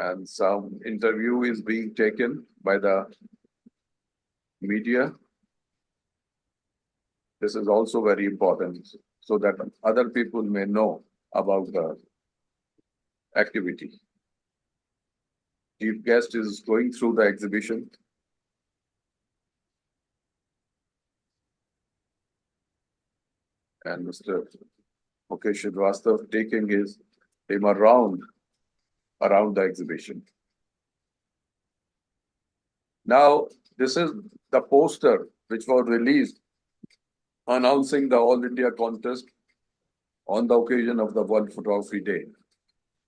and some interview is being taken by the media. This is also very important so that other people may know about the activity. Chief guest is going through the exhibition. And Mr. Mukeshsrivastava taking him around the exhibition. Now, this is the poster which was released announcing the All India contest on the occasion of the World Photography Day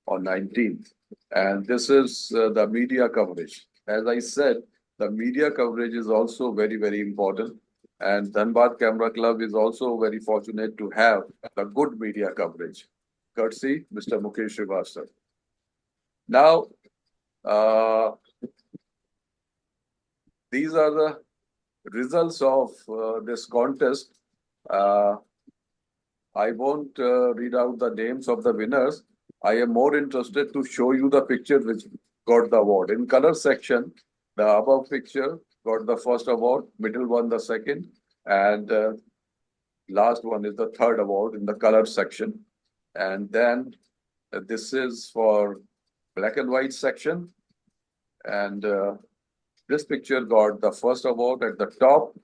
on 19th. And this is the media coverage. As I said, the media coverage is also very, very important. And Dhanbad Camera Club is also very fortunate to have the good media coverage, courtesy Mr. Mukesh Srivastava. Now, these are the results of this contest. I won't read out the names of the winners. I am more interested to show you the picture which got the award. In color section, the above picture got the first award, middle one the second, and last one is the third award in the color section. And then this is for black and white section. And this picture got the first award at the top,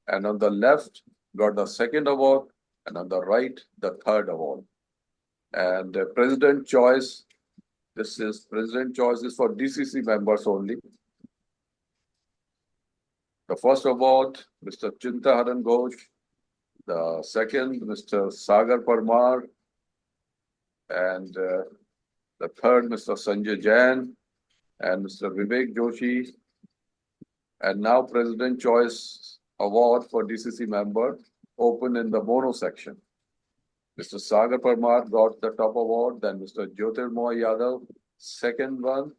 and on the left got the second award, and on the right, the third award. And President Choice, President Choice is for DCC members only. The first award, Mr. Chintaharan Ghosh. The second, Mr. Sagar Parmar. And the third, Mr. Sanjay Jain and Mr. Vivek Joshi. And now President Choice Award for DCC member open in the mono section. Mr. Sagar Parmar got the top award, then Mr. Jyotirmoy Yadav, second one,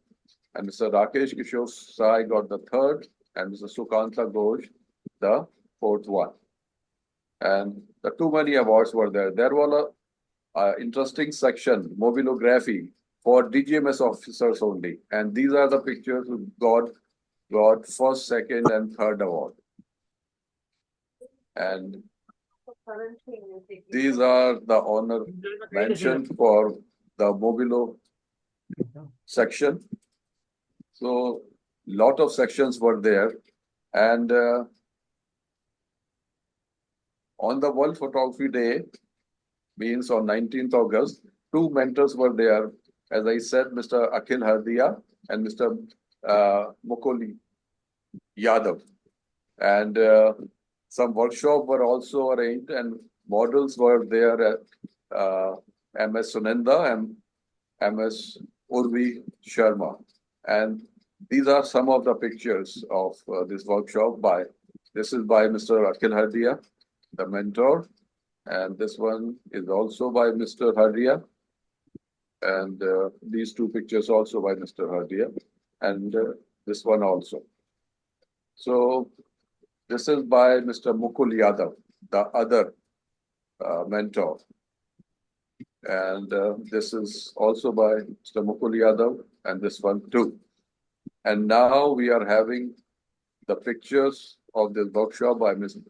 and Mr. Rakesh Kishore Sai got the third, and Mr. Sukanta Ghosh, the fourth one. And the too many awards were there. There was an interesting section, mobilography, for DGMS officers only. And these are the pictures who got first, second, and third award. And these are the honor mentioned for the Mobilo section. So, lot of sections were there. And on the World Photography Day, means on 19th August, two mentors were there. As I said, Mr. Akhil Hardia and Mr. Mukoli Yadav. And some workshops were also arranged, and models were there at MS Sunenda and MS Urvi Sharma. And these are some of the pictures of this workshop this is by Mr. Akhil Hardia, the mentor. And this one is also by Mr. Hardia. And these two pictures also by Mr. Hardia. And this one also. So this is by Mr. Mukul Yadav, the other mentor. And this is also by Mr. Mukul Yadav, and this one too. And now we are having the pictures of this workshop by Mr.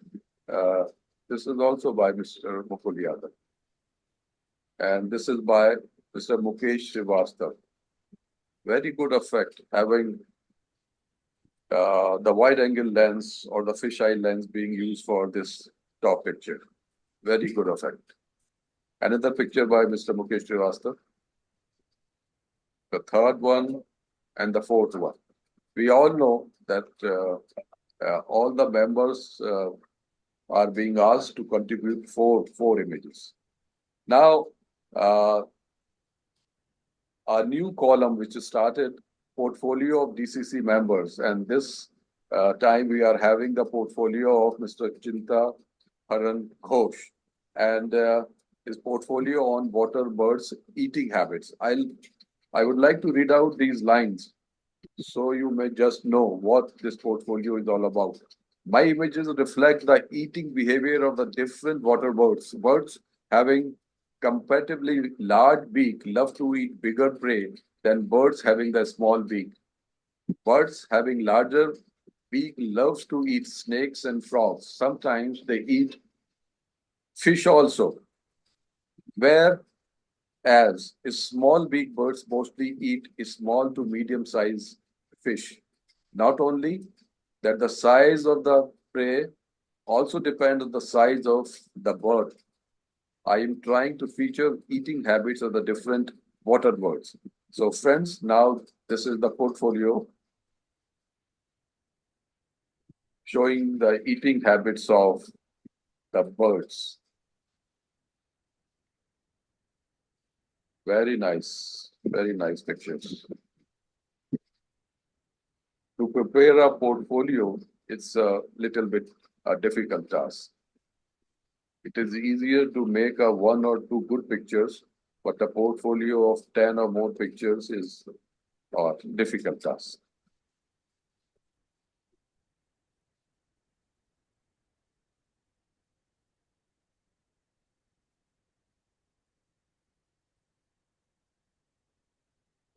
This is also by Mr. Mukul Yadav. And this is by Mr. Mukesh Srivastava. Very good effect, having the wide angle lens or the fisheye lens being used for this top picture. Very good effect. Another picture by Mr. Mukesh Srivastava. The third one and the fourth one. We all know that all the members are being asked to contribute four images. Now, a new column which started, portfolio of DCC members, and this time we are having the portfolio of Mr. Chintaharan Ghosh and his portfolio on water birds eating habits. I would like to read out these lines so you may just know what this portfolio is all about. My images reflect the eating behavior of the different water birds having comparatively large beak love to eat bigger prey than birds having the small beak. Birds having larger beak loves to eat snakes and frogs. Sometimes they eat fish also. Whereas small beak birds mostly eat small to medium sized fish. Not only that, the size of the prey also depends on the size of the bird. I am trying to feature eating habits of the different water birds. So friends, now this is the portfolio showing the eating habits of the birds. Very nice pictures. To prepare a portfolio, it's a little bit a difficult task. It is easier to make a one or two good pictures, but a portfolio of 10 or more pictures is a difficult task.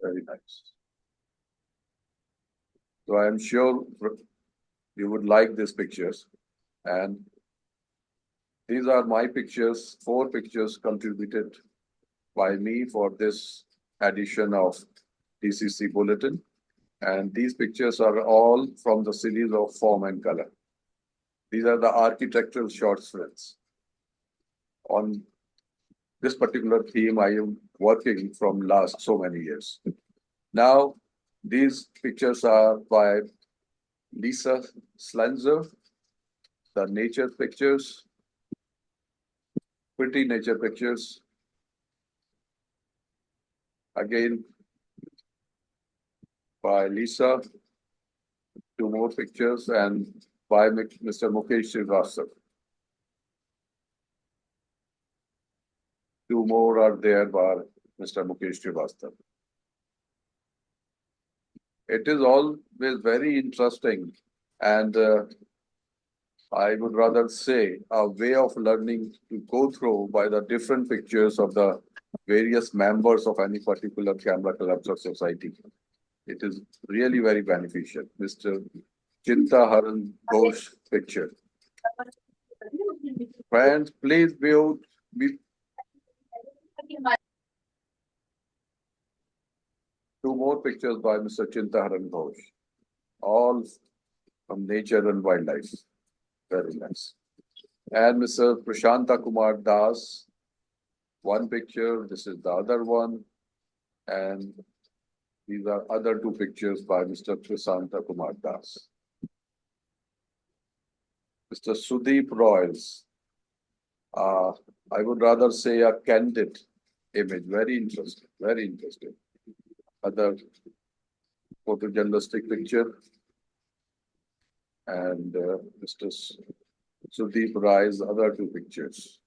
Very nice. So I am sure you would like these pictures. And these are my pictures, 4 pictures contributed by me for this edition of DCC Bulletin. And these pictures are all from the series of Form and Color. These are the architectural short films. On this particular theme, I am working from last so many years. Now, these pictures are by Lisa Slenzer, the nature pictures, pretty nature pictures. Again, by Lisa, 2 more pictures, and by Mr. Mukesh Srivastava. 2 more are there by Mr. Mukesh Srivastava. It is always very interesting, and I would rather say a way of learning to go through by the different pictures of the various members of any particular camera clubs or society. It is really very beneficial. Mr. Chinta Haran Ghosh picture. Friends, please be 2 more pictures by Mr. Chinta Haran Ghosh, all from nature and wildlife. Very nice. And Mr. Prashanta Kumar Das, 1 picture. This is the other one. And these are other 2 pictures by Mr. Prashanta Kumar Das. Mr. Sudeep Royals. I would rather say a candid image. Very interesting. Very interesting. Other photojournalistic picture. And Mr. Sudeep Rai's other 2 pictures.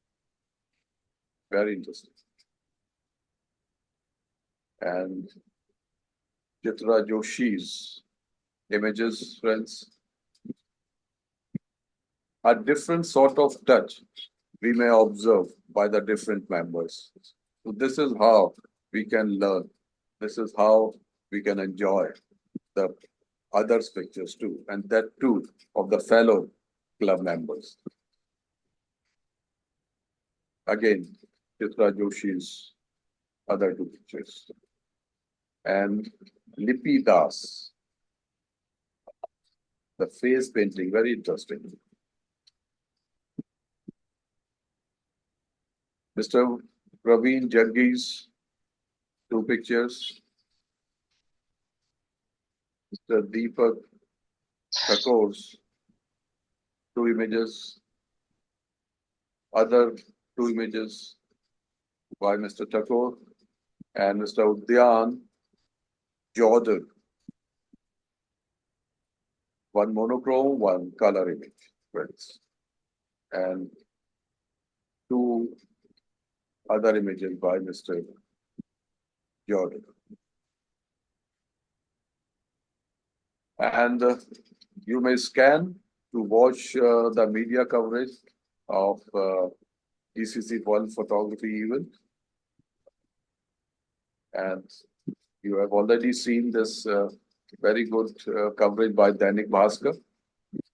Very interesting. And Chitra Joshi's images, friends. A different sort of touch we may observe by the different members. So this is how we can learn. This is how we can enjoy the others' pictures too, and that too of the fellow club members. Again, Chitra Joshi's other 2 pictures. And Lipi Das, the face painting, very interesting. Mr. Praveen Jaggi's 2 pictures. Mr. Deepak Thakur's 2 images. Other 2 images by Mr. Thakur and Mr. Udyan Jordan. 1 monochrome, 1 color image, friends. And 2 other images by Mr. Jordan. And you may scan to watch the media coverage of DCC World Photography event. And you have already seen this very good coverage by Dainik Bhaskar.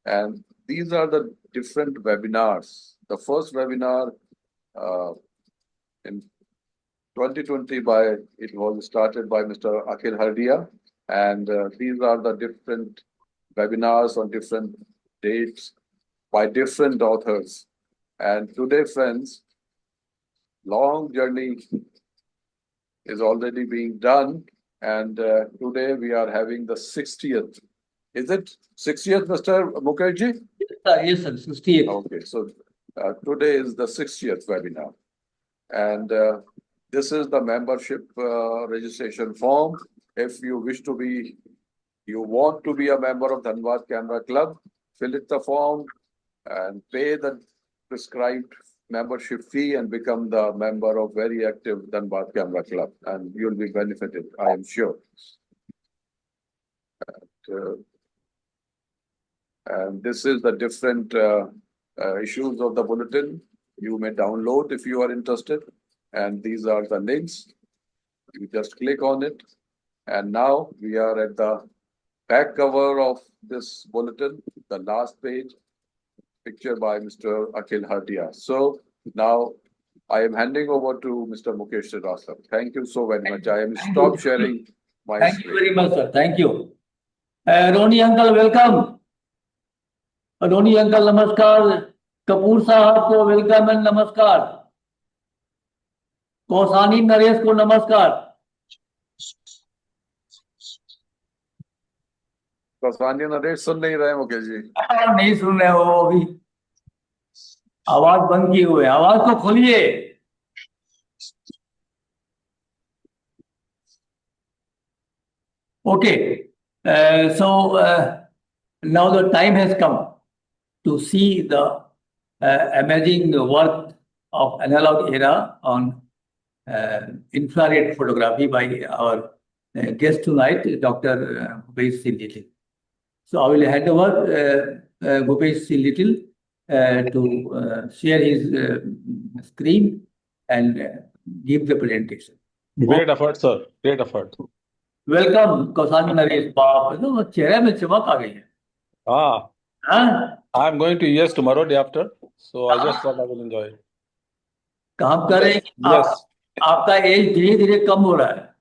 And these are the different webinars. The first webinar in 2020 it was started by Mr. Akhil Hardia. And these are the different webinars on different dates by different authors. And today, friends, long journey is already being done. And today we are having the 60th. Is it 60th, Mr. Mukherjee? Yes, sir, 60th. Okay, so today is the 60th webinar. And this is the membership registration form. If you want to be a member of Dhanbad Camera Club, fill it the form and pay the prescribed membership fee and become the member of very active Dhanbad Camera Club, and you'll be benefited, I am sure. And this is the different issues of the bulletin. You may download if you are interested, and these are the links. You just click on it, and now we are at the back cover of this bulletin, the last page, picture by Mr. Akhil Hardia. So now I am handing over to Mr. Mukeshsrivastava. Thank you so very much. I am stop sharing my Thank screen. you very much, sir. Thank you. Roni uncle, welcome. Roni uncle, namaskar. Kapoor sahab ko welcome and namaskar. Kosani Naresh ko namaskar. Kausani Naresh सुन नहीं रहे मुकेश जी? नहीं सुन रहे हो अभी, आवाज बंद किए हुए, आवाज तो खोलिए. Okay, so now the time has come to see the amazing work of analog era on infrared photography by our guest tonight, Dr. Bhupesh Little. So I will hand over Bhupesh Little to share his screen and give the presentation. Great effort, sir. Great effort. Welcome, Kosani Naresh. बाप, तो चेहरे में चमक आ गई है. हाँ. I'm going to US tomorrow, day after. So I just thought I will enjoy it. काम कर रहे हैं. Yes. आपका एज धीरे धीरे कम हो रहा है.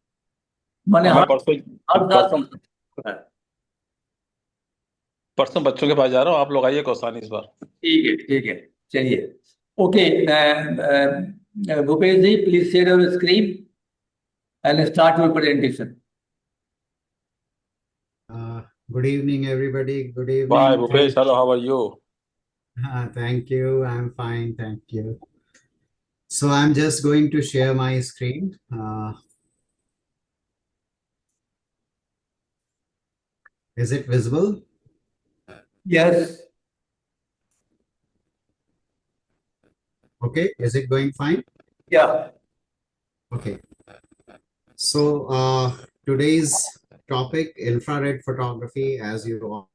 मैंने परसों बच्चों के पास जा रहा हूँ. आप लोग आइए कौसानी इस बार. ठीक है. चलिए. Okay, Bhupesh ji, please share your screen and start your presentation. Good evening, everybody. Good evening. Bye, Bhupesh. Hello, how are you? Thank you. I'm fine. Thank you. So I'm just going to share my screen. Is it visible? Yes. Okay. Is it going fine? Yeah. Okay. So today's topic, infrared photography, as you all,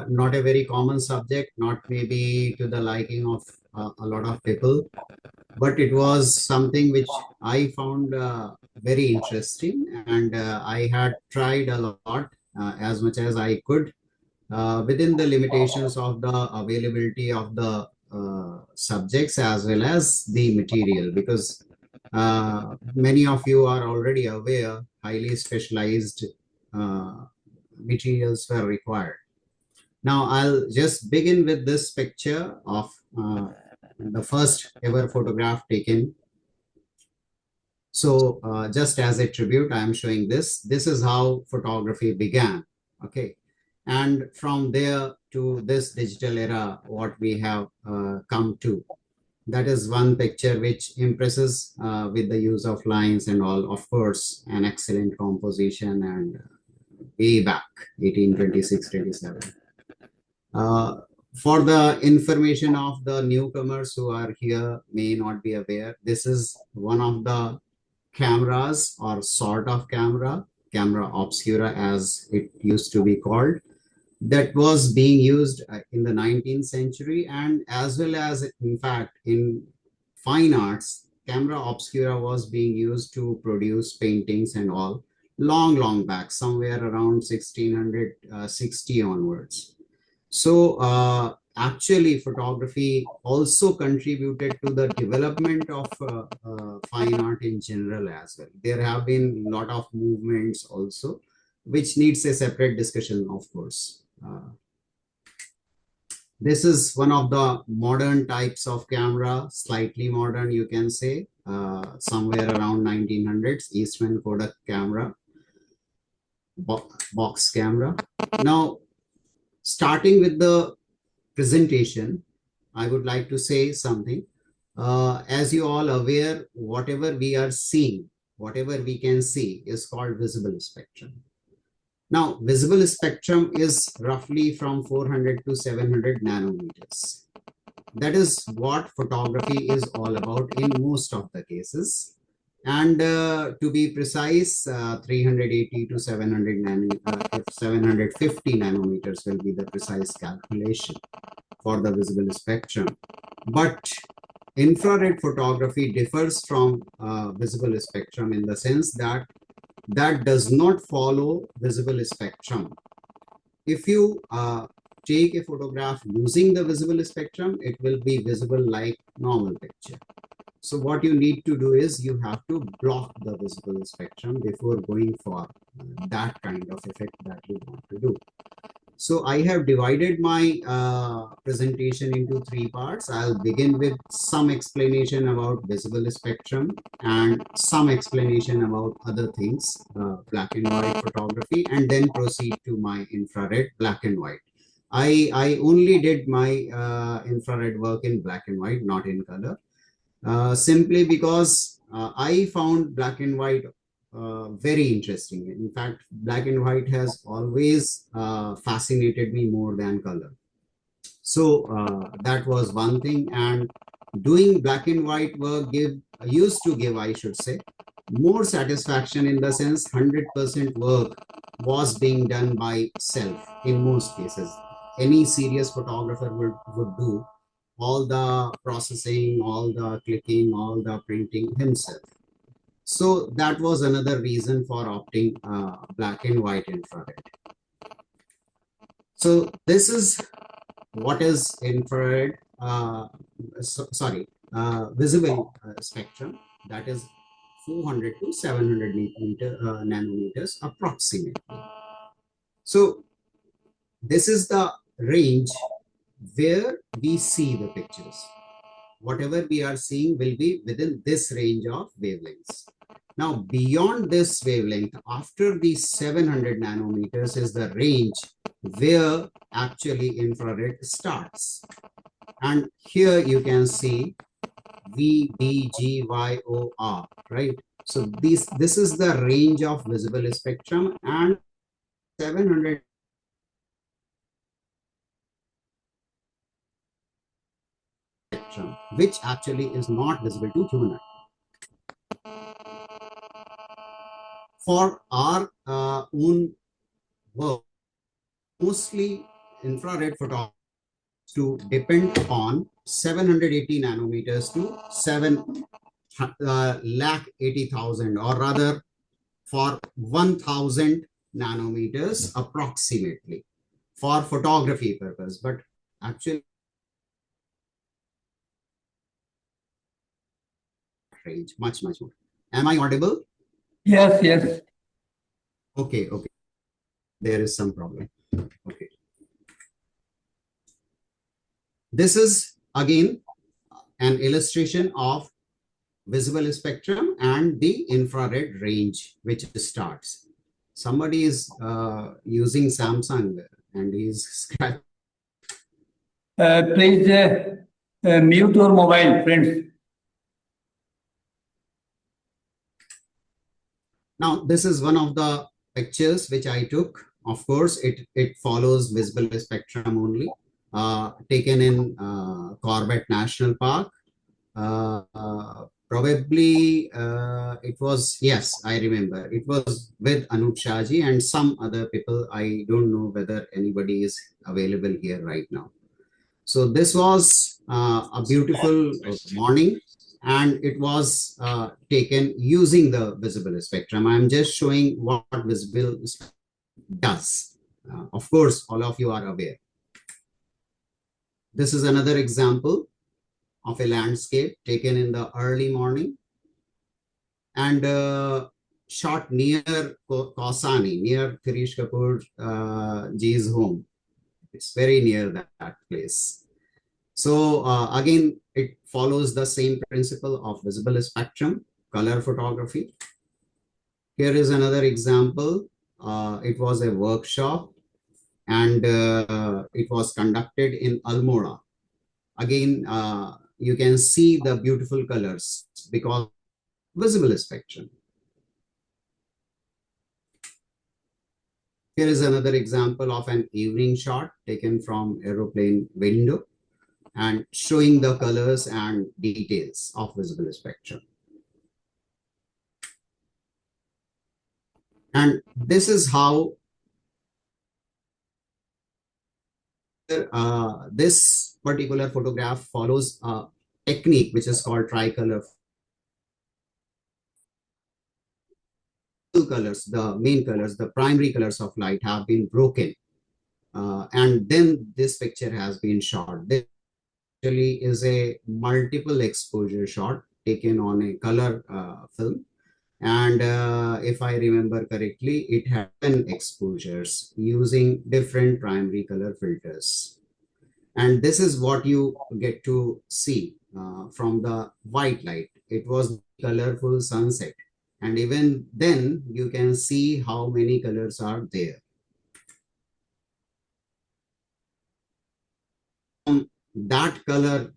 not a very common subject, not maybe to the liking of a lot of people, but it was something which I found very interesting, and I had tried a lot as much as I could within the limitations of the availability of the subjects as well as the material, because many of you are already aware highly specialized materials were required. Now I'll just begin with this picture of the first ever photograph taken. So just as a tribute, I am showing this. This is how photography began. Okay. And from there to this digital era, what we have come to. That is one picture which impresses with the use of lines and all, of course, an excellent composition, and way back, 1826-27. For the information of the newcomers who are here may not be aware, this is one of the cameras, or sort of camera obscura as it used to be called, that was being used in the 19th century, and as well as, in fact, in fine arts camera obscura was being used to produce paintings and all long back, somewhere around 1660 onwards. So actually photography also contributed to the development of fine art in general as well. There have been a lot of movements also, which needs a separate discussion, of course. This is one of the modern types of camera, slightly modern, you can say, somewhere around 1900s, Eastman Kodak camera, box camera. Now, starting with the presentation, I would like to say something. As you all aware, whatever we are seeing, whatever we can see is called visible spectrum. Now, visible spectrum is roughly from 400 to 700 nanometers. That is what photography is all about in most of the cases. And to be precise, 380 to 750 nanometers will be the precise calculation for the visible spectrum. But infrared photography differs from visible spectrum in the sense that does not follow visible spectrum. If you take a photograph using the visible spectrum, it will be visible like normal picture. So what you need to do is you have to block the visible spectrum before going for that kind of effect that you want to do. So I have divided my presentation into three parts. I'll begin with some explanation about visible spectrum and some explanation about other things, black and white photography, and then proceed to my infrared black and white. I only did my infrared work in black and white, not in color, simply because I found black and white very interesting. In fact, black and white has always fascinated me more than color. So that was one thing. And doing black and white work used to give, I should say, more satisfaction in the sense 100% work was being done by self in most cases. Any serious photographer would do all the processing, all the clicking, all the printing himself. So that was another reason for opting black and white infrared. So this is what is infrared, visible spectrum, that is 400 to 700 nanometers approximately. So this is the range where we see the pictures. Whatever we are seeing will be within this range of wavelengths. Now, beyond this wavelength, after the 700 nanometers is the range where actually infrared starts. And here you can see V, B, G, Y, O, R, right? So this is the range of visible spectrum, and 700 spectrum, which actually is not visible to human eye. For our own work, mostly infrared photography to depend upon 780 nanometers to 7,80,000, or rather for 1,000 nanometers approximately for photography purpose, but actually range much more. Am I audible? Yes, yes. Okay. There is some problem. Okay. This is again an illustration of visible spectrum and the infrared range which starts. Somebody is using Samsung and is scratching. Please mute your mobile, friends. Now, this is one of the pictures which I took. Of course, it follows visible spectrum only, taken in Corbett National Park. Probably it was, yes, I remember. It was with Anup Shahji and some other people. I don't know whether anybody is available here right now. So this was a beautiful morning, and it was taken using the visible spectrum. I'm just showing what visible spectrum does. Of course, all of you are aware. This is another example of a landscape taken in the early morning and shot near Kausani, near Kirish Kapoor ji's home. It's very near that place. So again, it follows the same principle of visible spectrum, color photography. Here is another example. It was a workshop, and it was conducted in Almora. Again, you can see the beautiful colors because visible spectrum. Here is another example of an evening shot taken from aeroplane window and showing the colors and details of visible spectrum. And this is how this particular photograph follows a technique which is called tricolor. Colors, the main colors, the primary colors of light have been broken, and then this picture has been shot. This actually is a multiple exposure shot taken on a color film, and if I remember correctly, it had 10 exposures using different primary color filters. And this is what you get to see from the white light. It was colorful sunset. And even then, you can see how many colors are there. From that color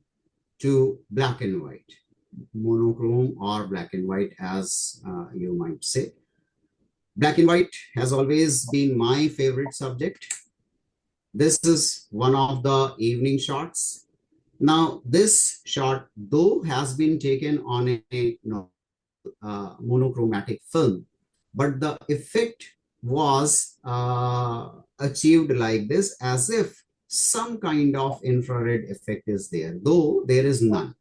to black and white, monochrome or black and white, as you might say. Black and white has always been my favorite subject. This is one of the evening shots. Now, this shot, though, has been taken on a monochromatic film, but the effect was achieved like this, as if some kind of infrared effect is there, though there is none.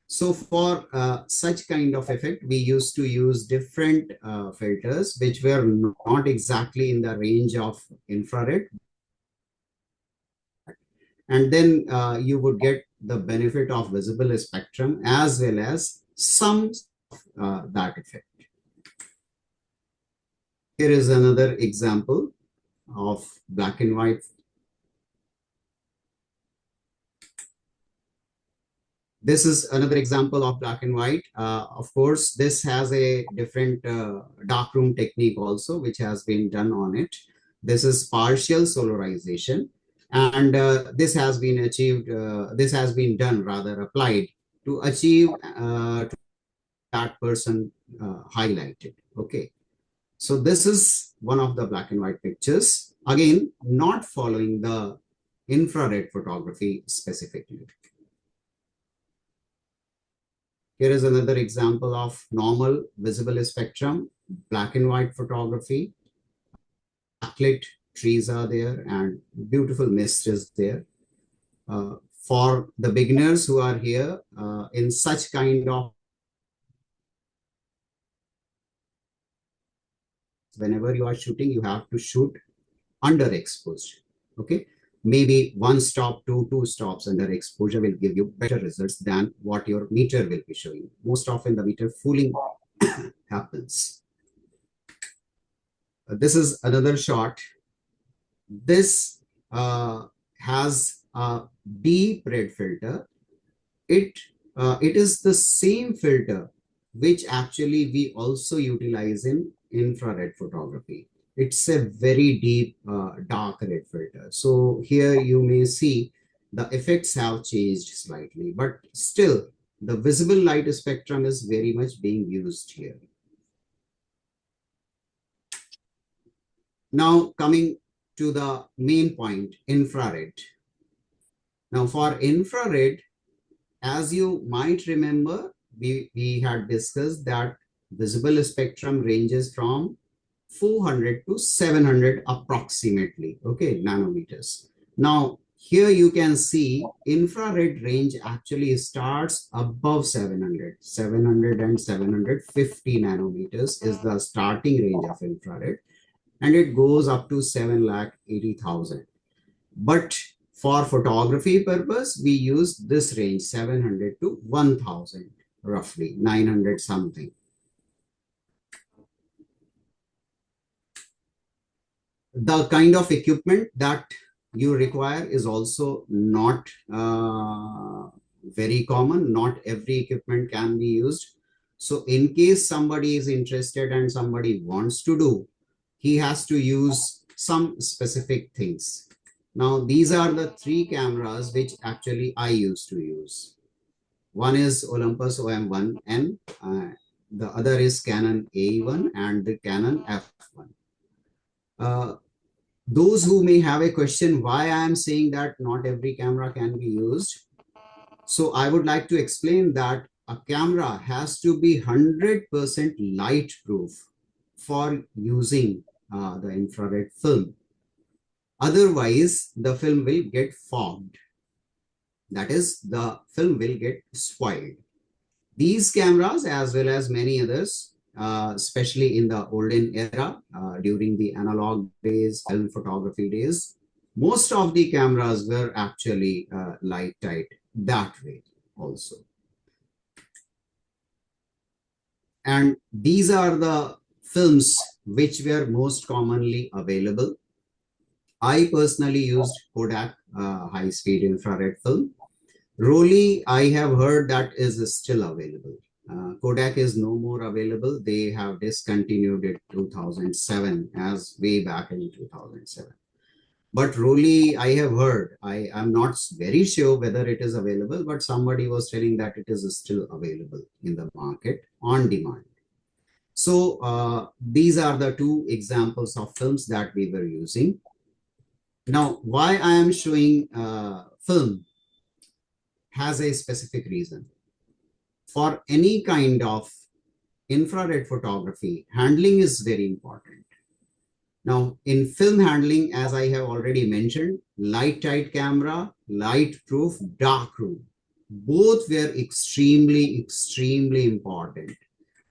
So for such kind of effect, we used to use different filters which were not exactly in the range of infrared, and then you would get the benefit of visible spectrum as well as some of that effect. Here is another example of black and white. This is another example of black and white. Of course, this has a different darkroom technique also, which has been done on it. This is partial solarization. And this has been achieved, this has been done, rather applied to achieve that person highlighted. Okay. So this is one of the black and white pictures. Again, not following the infrared photography specifically. Here is another example of normal visible spectrum, black and white photography. Backlit trees are there and beautiful mist is there. For the beginners who are here in such kind of, whenever you are shooting, you have to shoot underexposed. Okay, maybe one stop to two stops under exposure will give you better results than what your meter will be showing. Most often the meter fooling happens. This is another shot. This has a deep red filter. It is the same filter which actually we also utilize in infrared photography. It's a very deep dark red filter. So here you may see the effects have changed slightly, but still the visible light spectrum is very much being used here. Now coming to the main point, infrared. Now for infrared, as you might remember, we had discussed that visible spectrum ranges from 400 to 700 approximately, okay, nanometers. Now, here you can see infrared range actually starts above 700. 700 and 750 nanometers is the starting range of infrared, and it goes up to 7,80,000. But for photography purpose, we use this range 700 to 1000, roughly 900 something. The kind of equipment that you require is also not very common. Not every equipment can be used. So in case somebody is interested and somebody wants to do, he has to use some specific things. Now, these are the three cameras which actually I used to use. One is Olympus OM1N, the other is Canon AE1 and the Canon F1. Those who may have a question why I am saying that not every camera can be used. So I would like to explain that a camera has to be 100% light proof for using the infrared film. Otherwise, the film will get fogged. That is, the film will get spoiled. These cameras, as well as many others, especially in the olden era, during the analog days, film photography days, most of the cameras were actually light tight that way also. And these are the films which were most commonly available. I personally used Kodak high-speed infrared film. Rollei, I have heard that is still available. Kodak is no more available. They have discontinued it 2007, as way back in 2007. But Rollei, I have heard, I am not very sure whether it is available, but somebody was telling that it is still available in the market on demand. So these are the two examples of films that we were using. Now, why I am showing film has a specific reason. For any kind of infrared photography, handling is very important. Now, in film handling, as I have already mentioned, light tight camera, light proof, dark room, both were extremely, extremely important,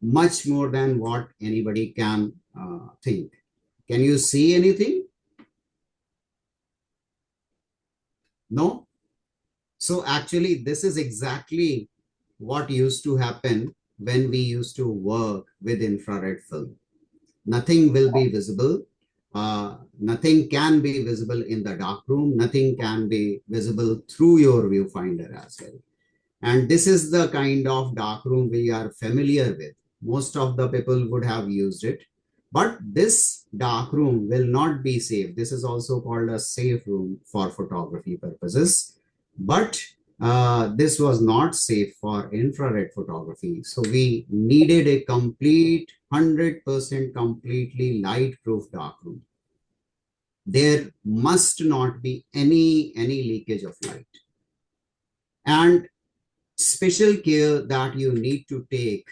much more than what anybody can think. Can you see anything? No? So actually, this is exactly what used to happen when we used to work with infrared film. Nothing will be visible. Nothing can be visible in the dark room. Nothing can be visible through your viewfinder as well. And this is the kind of dark room we are familiar with. Most of the people would have used it. But this dark room will not be safe. This is also called a safe room for photography purposes. But this was not safe for infrared photography. So we needed a complete 100% completely light-proof darkroom. There must not be any leakage of light. And special care that you need to take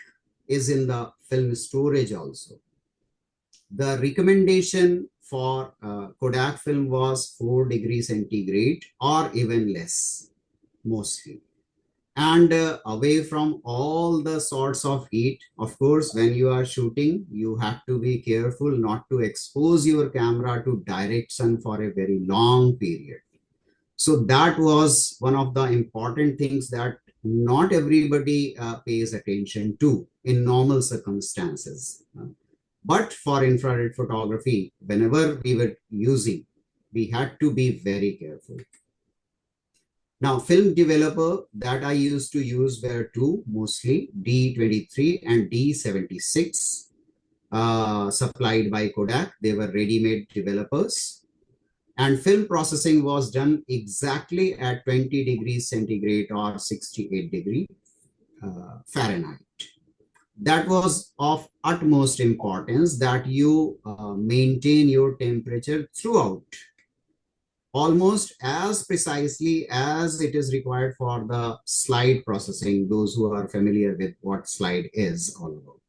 is in the film storage also. The recommendation for Kodak film was 4 degrees centigrade or even less, mostly. And away from all the sorts of heat. Of course, when you are shooting, you have to be careful not to expose your camera to direct sun for a very long period. So that was one of the important things that not everybody pays attention to in normal circumstances. But for infrared photography, whenever we were using, we had to be very careful. Now, film developer that I used to use were two, mostly D23 and D76, supplied by Kodak. They were ready-made developers. And film processing was done exactly at 20 degrees centigrade or 68 degrees Fahrenheit. That was of utmost importance that you maintain your temperature throughout, almost as precisely as it is required for the slide processing, those who are familiar with what slide is all about.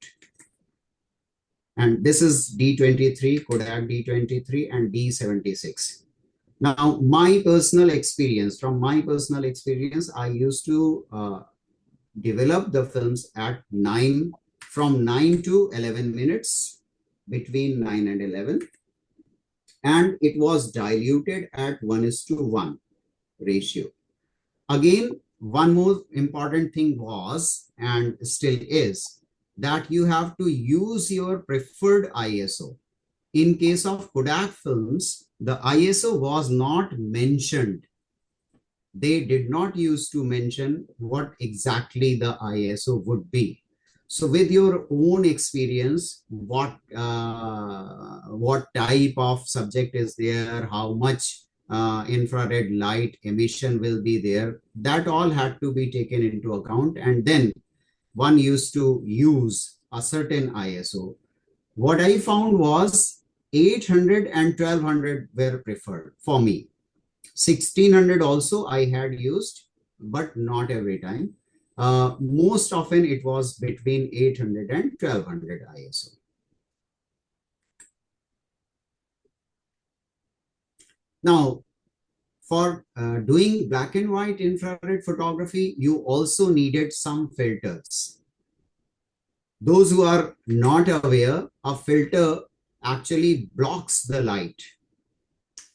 And this is D23, Kodak D23 and D76. Now, my personal experience, from my personal experience, I used to develop the films at from 9 to 11 minutes, between 9 and 11. And it was diluted at 1:1 ratio. Again, one more important thing was, and still is, that you have to use your preferred ISO. In case of Kodak films, the ISO was not mentioned. They did not use to mention what exactly the ISO would be. So with your own experience, what type of subject is there, how much infrared light emission will be there, that all had to be taken into account. And then one used to use a certain ISO. What I found was 800 and 1200 were preferred for me. 1600 also I had used, but not every time. Most often it was between 800 and 1200 ISO. Now, for doing black and white infrared photography, you also needed some filters. Those who are not aware, a filter actually blocks the light.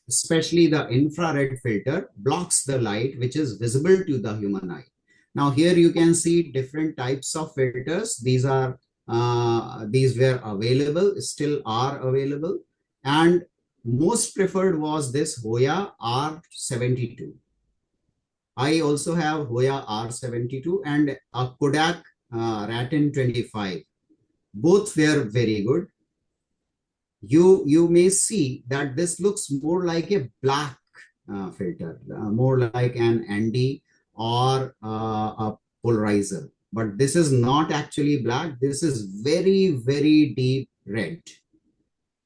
Especially the infrared filter blocks the light which is visible to the human eye. Now here you can see different types of filters. These were available, still are available, and most preferred was this Hoya R72. I also have Hoya R72 and a Kodak Ratin 25. Both were very good. You may see that this looks more like a black filter, more like an ND or a polarizer. But this is not actually black. This is very, very deep red.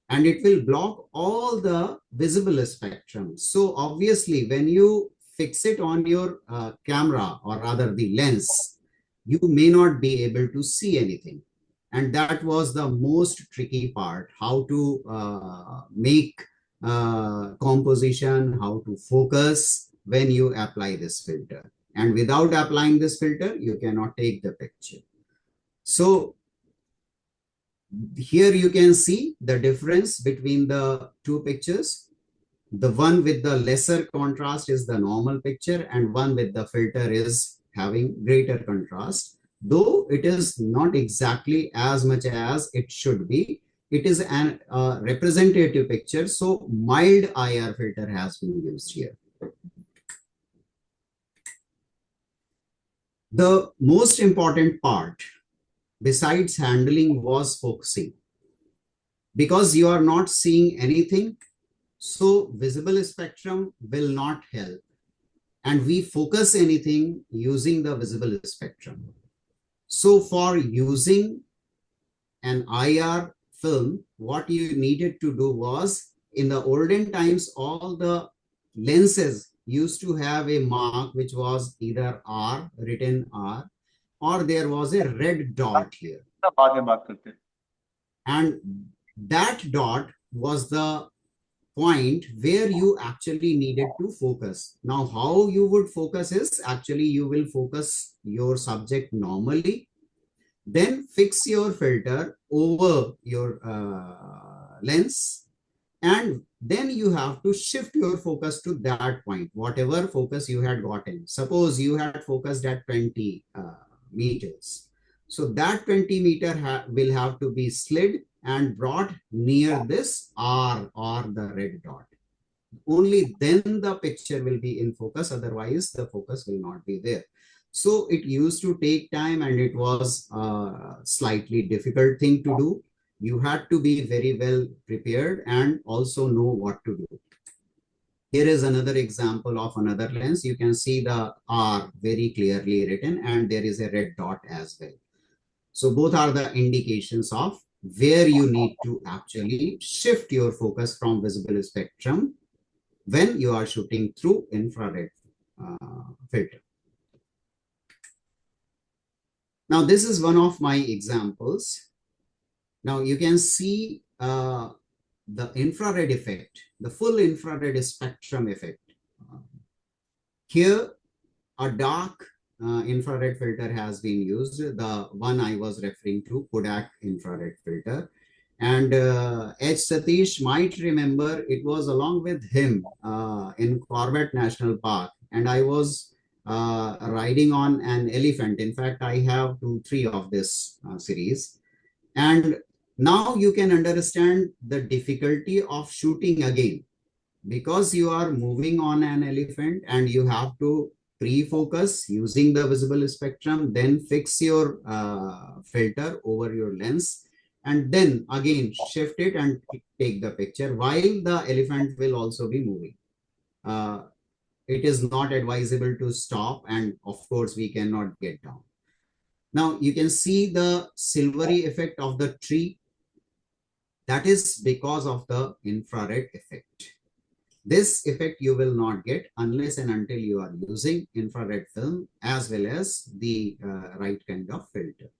And it will block all the visible spectrum. So obviously, when you fix it on your camera, or rather the lens, you may not be able to see anything. And that was the most tricky part, how to make composition, how to focus when you apply this filter. And without applying this filter, you cannot take the picture. So here you can see the difference between the two pictures. The one with the lesser contrast is the normal picture, and one with the filter is having greater contrast. Though it is not exactly as much as it should be, it is a representative picture. So mild IR filter has been used here. The most important part besides handling was focusing. Because you are not seeing anything, so visible spectrum will not help. And we focus anything using the visible spectrum. So for using an IR film, what you needed to do was, in the olden times, all the lenses used to have a mark which was either R, written R, or there was a red dot here. And that dot was the point where you actually needed to focus. Now, how you would focus is, actually you will focus your subject normally, then fix your filter over your lens, and then you have to shift your focus to that point, whatever focus you had gotten. Suppose you had focused at 20 meters. So that 20 meter will have to be slid and brought near this R, or the red dot. Only then the picture will be in focus, otherwise the focus will not be there. So it used to take time, and it was a slightly difficult thing to do. You had to be very well prepared and also know what to do. Here is another example of another lens. You can see the R very clearly written, and there is a red dot as well. So both are the indications of where you need to actually shift your focus from visible spectrum when you are shooting through infrared filter. Now, this is one of my examples. Now, you can see the infrared effect, the full infrared spectrum effect. Here, a dark infrared filter has been used. The one I was referring to, Kodak infrared filter. And H. Satish might remember it was along with him in Corbett National Park. And I was riding on an elephant. In fact, I have 2-3 of this series. And now you can understand the difficulty of shooting again, because you are moving on an elephant and you have to pre-focus using the visible spectrum, then fix your filter over your lens, and then again shift it and take the picture while the elephant will also be moving. It is not advisable to stop, and of course we cannot get down. Now you can see the silvery effect of the tree. That is because of the infrared effect. This effect you will not get unless and until you are using infrared film as well as the right kind of filter.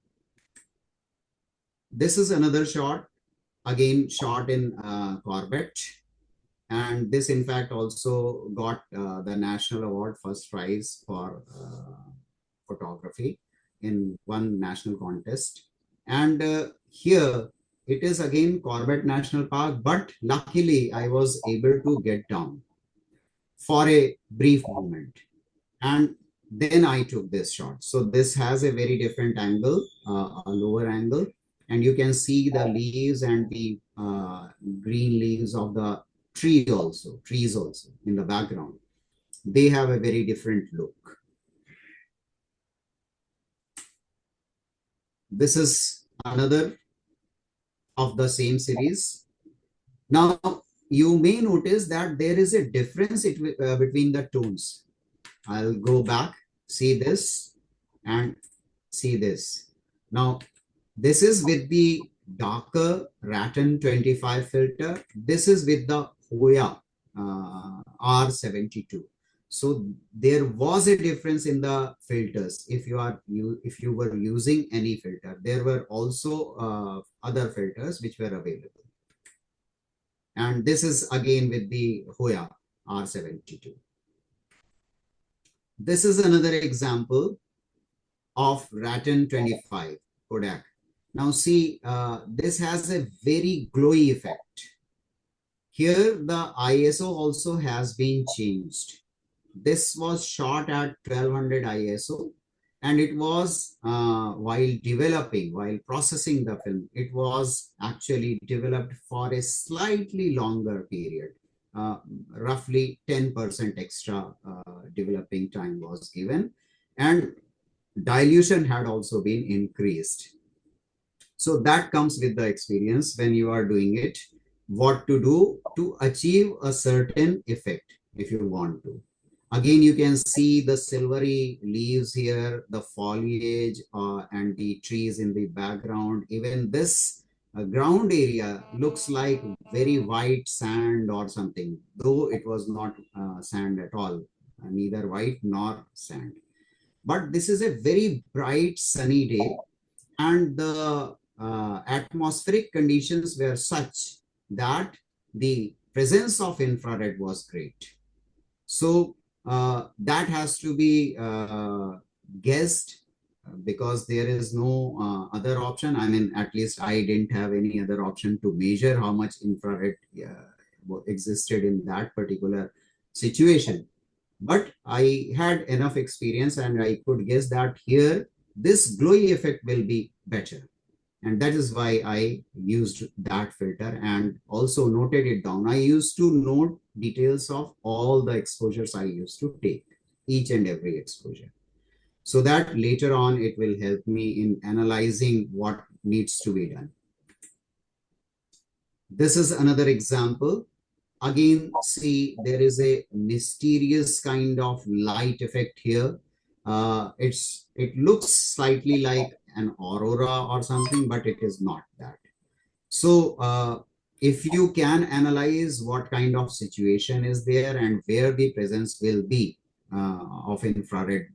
This is another shot, again shot in Corbett. And this in fact also got the National Award first prize for photography in one national contest. And here it is again Corbett National Park, but luckily I was able to get down for a brief moment. And then I took this shot. So this has a very different angle, a lower angle. And you can see the leaves and the green leaves of the trees also in the background. They have a very different look. This is another of the same series. Now, you may notice that there is a difference between the tones. I'll go back, see this, and see this. Now, this is with the darker Rattan 25 filter. This is with the Hoya R72. So there was a difference in the filters. If you were using any filter, there were also other filters which were available. And this is again with the Hoya R72. This is another example of Rattan 25 Kodak. Now see, this has a very glowy effect. Here the ISO also has been changed. This was shot at 1200 ISO, and it was while processing the film, it was actually developed for a slightly longer period. Roughly 10% extra developing time was given, and dilution had also been increased. So that comes with the experience when you are doing it, what to do to achieve a certain effect if you want to. Again, you can see the silvery leaves here, the foliage and the trees in the background. Even this ground area looks like very white sand or something, though it was not sand at all, neither white nor sand. But this is a very bright sunny day, and the atmospheric conditions were such that the presence of infrared was great. So that has to be guessed because there is no other option. I mean, at least I didn't have any other option to measure how much infrared existed in that particular situation. But I had enough experience and I could guess that here this glowy effect will be better. And that is why I used that filter and also noted it down. I used to note details of all the exposures I used to take, each and every exposure, so that later on it will help me in analyzing what needs to be done. This is another example. Again, see, there is a mysterious kind of light effect here. It looks slightly like an aurora or something, but it is not that. So if you can analyze what kind of situation is there and where the presence will be of infrared,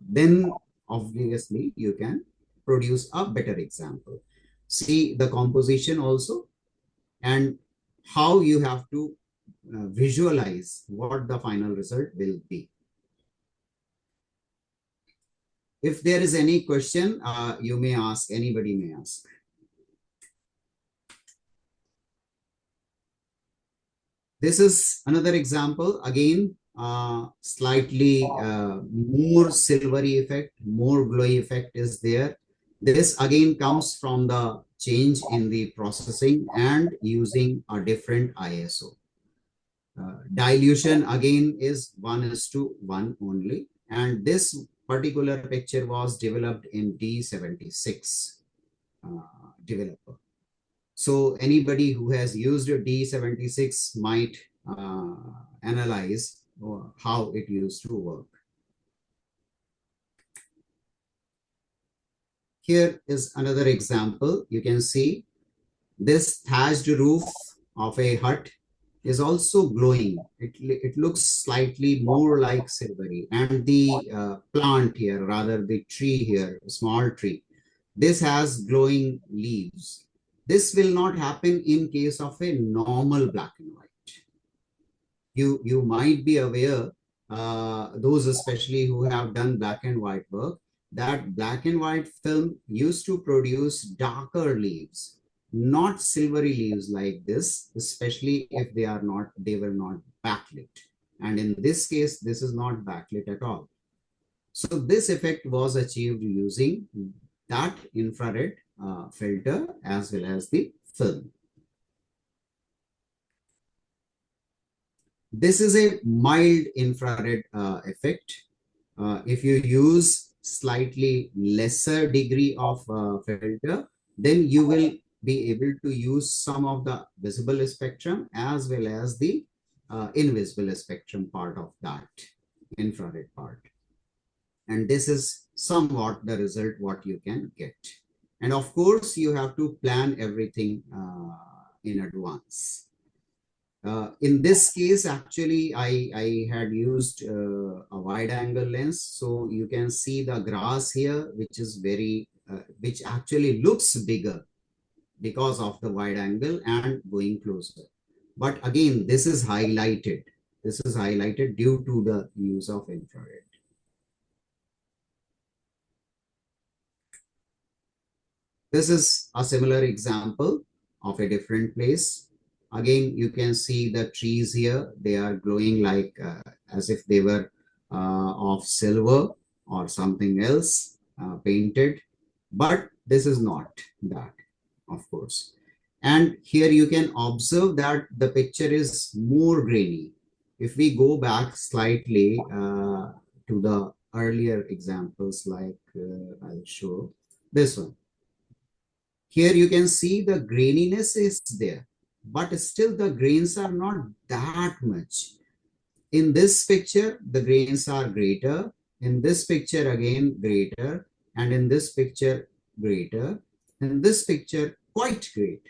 then obviously you can produce a better example. See the composition also, and how you have to visualize what the final result will be. If there is any question, you may ask, anybody may ask. This is another example, again, slightly more silvery effect, more glowy effect is there. This again comes from the change in the processing and using a different ISO. Dilution again is 1:1 only, and this particular picture was developed in D76 developer. So anybody who has used a D76 might analyze how it used to work. Here is another example. You can see this thatched roof of a hut is also glowing. It looks slightly more like silvery. And the plant here, rather the tree here, a small tree, this has glowing leaves. This will not happen in case of a normal black and white. You might be aware, those especially who have done black and white work, that black and white film used to produce darker leaves, not silvery leaves like this, especially if they were not backlit. And in this case, this is not backlit at all. So this effect was achieved using that infrared filter as well as the film. This is a mild infrared effect. If you use slightly lesser degree of filter, then you will be able to use some of the visible spectrum as well as the invisible spectrum part of that infrared part. And this is somewhat the result what you can get. And of course, you have to plan everything in advance. In this case, actually, I had used a wide angle lens. So you can see the grass here, which is which actually looks bigger because of the wide angle and going closer. But again, this is highlighted. This is highlighted due to the use of infrared. This is a similar example of a different place. Again, you can see the trees here. They are glowing like as if they were of silver or something else painted. But this is not that, of course. And here you can observe that the picture is more grainy. If we go back slightly to the earlier examples, like I'll show this one. Here you can see the graininess is there, but still the grains are not that much. In this picture, the grains are greater. In this picture, again, greater. And in this picture, greater. In this picture, quite great,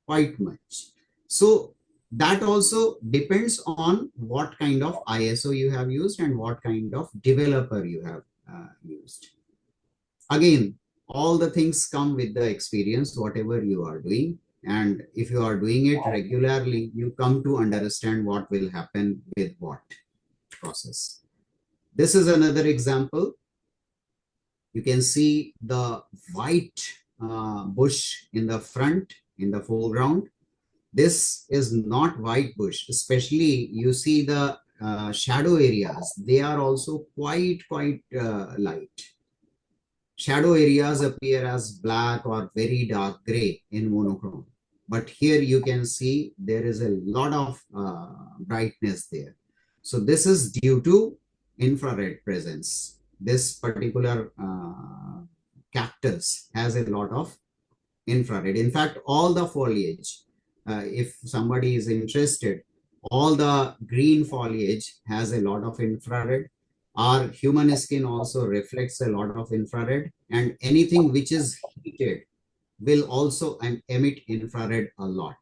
quite much. So that also depends on what kind of ISO you have used and what kind of developer you have used. Again, all the things come with the experience, whatever you are doing. And if you are doing it regularly, you come to understand what will happen with what process. This is another example. You can see the white bush in the front, in the foreground. This is not white bush, especially you see the shadow areas. They are also quite light. Shadow areas appear as black or very dark gray in monochrome. But here you can see there is a lot of brightness there. So this is due to infrared presence. This particular cactus has a lot of infrared. In fact, all the foliage, if somebody is interested, all the green foliage has a lot of infrared. Our human skin also reflects a lot of infrared, and anything which is heated will also emit infrared a lot.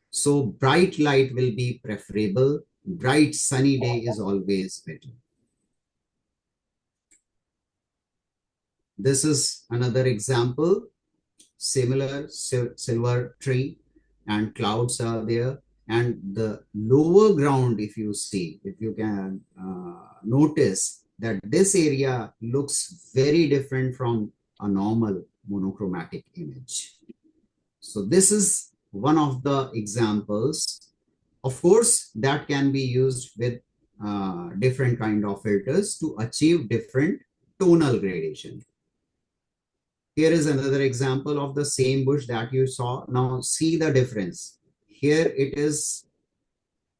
So bright light will be preferable. Bright sunny day is always better. This is another example, similar silver tree. and clouds are there. And the lower ground, if you see, if you can notice that this area looks very different from a normal monochromatic image. So this is one of the examples. Of course, that can be used with different kind of filters to achieve different tonal gradation. Here is another example of the same bush that you saw. Now see the difference. Here it is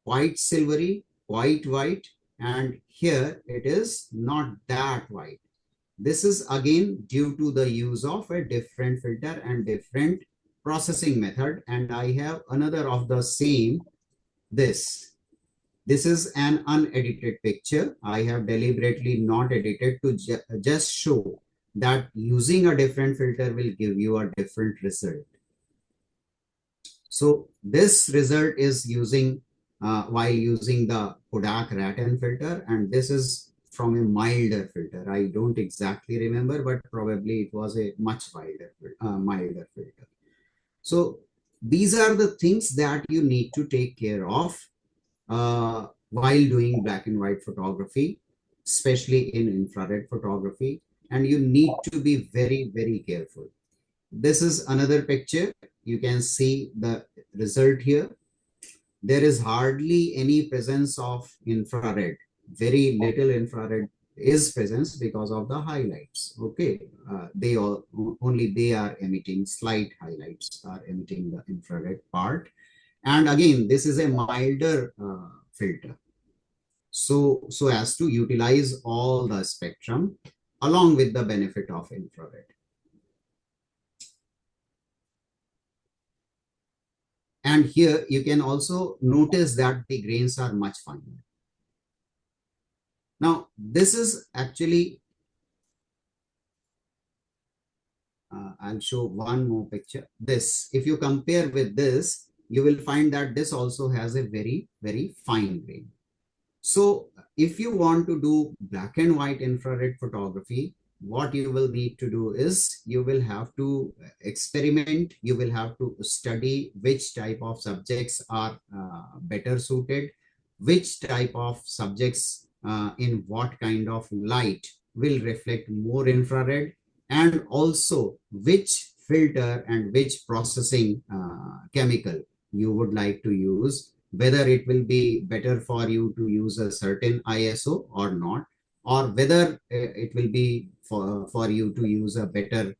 quite silvery, quite white, and here it is not that white. This is again due to the use of a different filter and different processing method. And I have another of the same, this. This is an unedited picture. I have deliberately not edited to just show that using a different filter will give you a different result. So this result is using while using the Kodak Ratten filter, and this is from a milder filter. I don't exactly remember, but probably it was a much milder filter. So these are the things that you need to take care of while doing black and white photography, especially in infrared photography, and you need to be very, very careful. This is another picture. You can see the result here. There is hardly any presence of infrared. Very little infrared is present because of the highlights. Okay, only they are emitting, slight highlights are emitting the infrared part. And again, this is a milder filter. So as to utilize all the spectrum along with the benefit of infrared. And here you can also notice that the grains are much finer. Now, this is actually, I'll show one more picture. This, if you compare with this, you will find that this also has a very, very fine grain. So if you want to do black and white infrared photography, what you will need to do is you will have to experiment, you will have to study which type of subjects are better suited, which type of subjects in what kind of light will reflect more infrared, and also which filter and which processing chemical you would like to use, whether it will be better for you to use a certain ISO or not, or whether it will be for you to use a better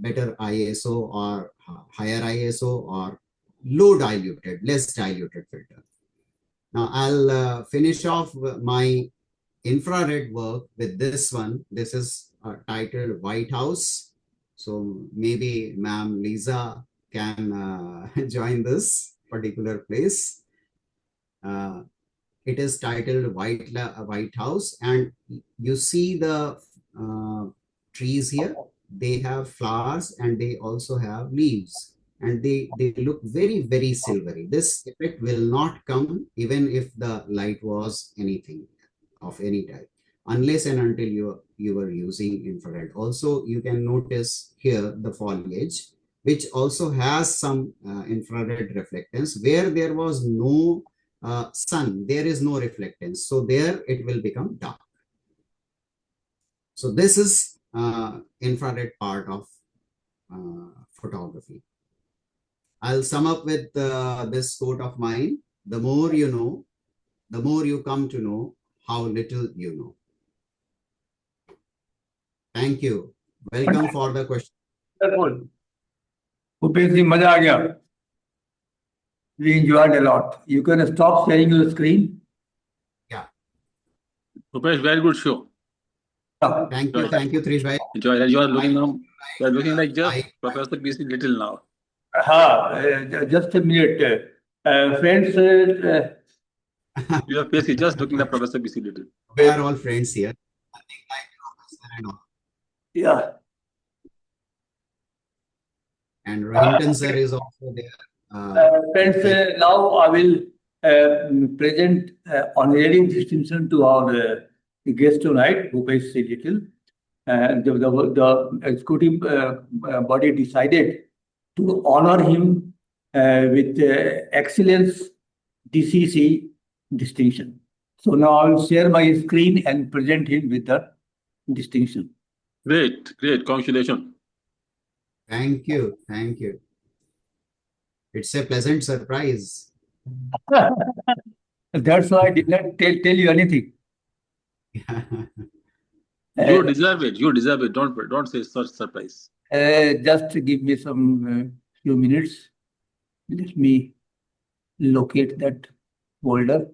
ISO or higher ISO or less diluted filter. Now I'll finish off my infrared work with this one. This is titled White House. So maybe Ma'am Lisa can join this particular place. It is titled White House, and you see the trees here. They have flowers and they also have leaves, and they look very, very silvery. This effect will not come even if the light was anything of any type, unless and until you were using infrared. Also, you can notice here the foliage, which also has some infrared reflectance. Where there was no sun, there is no reflectance. So there it will become dark. So this is infrared part of photography. I'll sum up with this quote of mine: the more you know, the more you come to know how little you know. Thank you. Welcome for the question. Bhupesh ji, maza aa gaya. We enjoyed a lot. You can stop sharing your screen. Yeah. Bhupesh, very good show. Thank you, Trish bhai. Enjoy. You are looking now. You are looking like just Professor BC Little now. Just a minute. Friends, Your face is just looking like Professor BC Little. We are all friends here. Nothing like Professor and all. yeah. And Rohinton sir is also there. Friends, now I will present honorary distinction to our guest tonight, Bhupesh Little. The executive body decided to honor him with excellence DCC distinction. So now I will share my screen and present him with the distinction. Great, great. Congratulations. Thank you. Thank you. It's a pleasant surprise. That's why I did not tell you anything. You deserve it. You deserve it. Don't say such surprise. Just give me some few minutes. Let me locate that folder.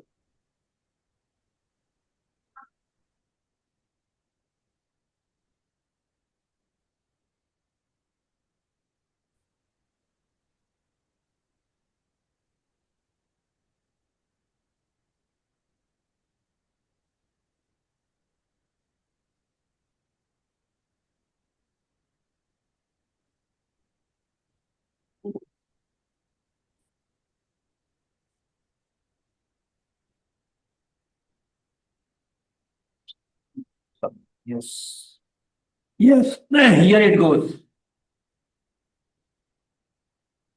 Yes. Yes, here it goes.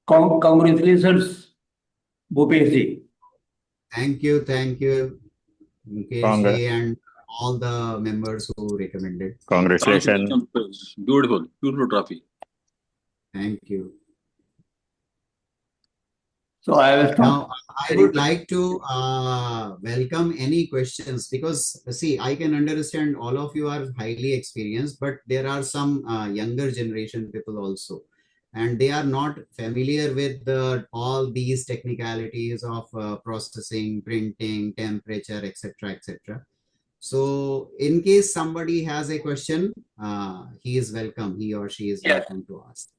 Congratulations, Bhupesh ji. Thank you. Thank you, Mukesh ji, and all the members who recommended. Congratulations. Beautiful, beautiful trophy. Thank you. So I will start. Now, I would like to welcome any questions because, see, I can understand all of you are highly experienced, but there are some younger generation people also, and they are not familiar with all these technicalities of processing, printing, temperature, etc., etc. So, in case somebody has a question, he is welcome. He or she is welcome to ask.